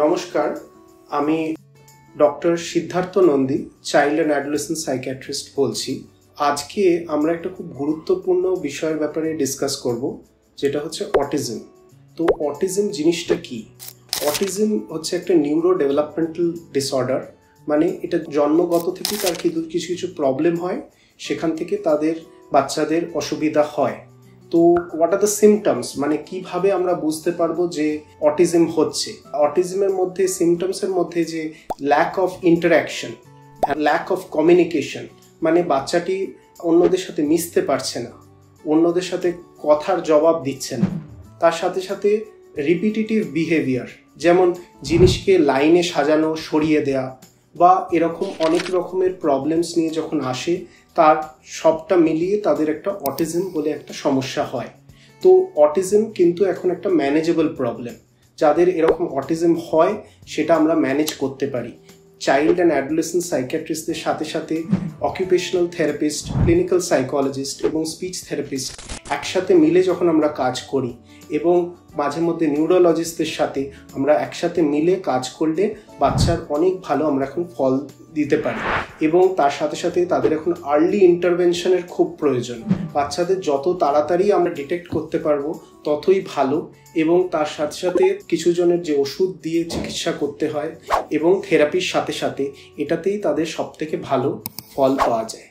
নমস্কার, আমি doctor Siddhartha Nandi, child and adolescent psychiatrist বলছি। আজকে আমরা একটা খুব গুরুত্বপূর্ণ বিষয়ের ব্যাপারে ডিসকাস করব, যেটা হচ্ছে অটিজম। তো অটিজম জিনিসটা কি? অটিজম হচ্ছে একটা নিউরো ডেভেলপমেন্টাল ডিসঅর্ডার, মানে এটা জন্মগত থেকে তার কিছু কিছু প্রবলেম হয়, সেখান থেকে তাদের বাচ্চাদের অসুবিধা হয়। তো হোয়াট আর দ্য সিমটমস, মানে কিভাবে আমরা বুঝতে পারবো যে অটিজম হচ্ছে? অটিজমের মধ্যে সিমটমসের মধ্যে যে lack of interaction, lack of communication, মানে বাচ্চাটি অন্যদের সাথে মিশতে পারছে না, অন্যদের সাথে কথার জবাব দিচ্ছে না। তার সাথে সাথে রিপিটিটিভ বিহেভিয়ার, যেমন জিনিসকে লাইনে সাজানো, সরিয়ে দেয়া, বা এরকম অনেক রকমের প্রবলেমস নিয়ে যখন আসে, তার সবটা মিলিয়ে তাদের একটা অটিজম বলে একটা সমস্যা হয়। তো অটিজম কিন্তু এখন একটা ম্যানেজেবল প্রবলেম। যাদের এরকম অটিজম হয় সেটা আমরা ম্যানেজ করতে পারি। চাইল্ড অ্যান্ড অ্যাডোলেসেন্ট সাইকিয়াট্রিস্টদের সাথে সাথে অকুপেশনাল থেরাপিস্ট, ক্লিনিক্যাল সাইকোলজিস্ট এবং স্পিচ থেরাপিস্ট একসাথে মিলে যখন আমরা কাজ করি, এবং মাঝে মধ্যে নিউরোলজিস্টদের সাথে আমরা একসাথে মিলে কাজ করলে বাচ্চার অনেক ভালো আমরা এখন ফল দিতে পারি। এবং তার সাথে সাথে তাদের এখন আর্লি ইন্টারভেনশনের খুব প্রয়োজন। বাচ্চাদের যত তাড়াতাড়ি আমরা ডিটেক্ট করতে পারবো ততই ভালো। এবং তার সাথে সাথে কিছু জনের যে ওষুধ দিয়ে চিকিৎসা করতে হয় এবং থেরাপির সাথে সাথে, এটাতেই তাদের সবথেকে ভালো ফল পাওয়া যায়।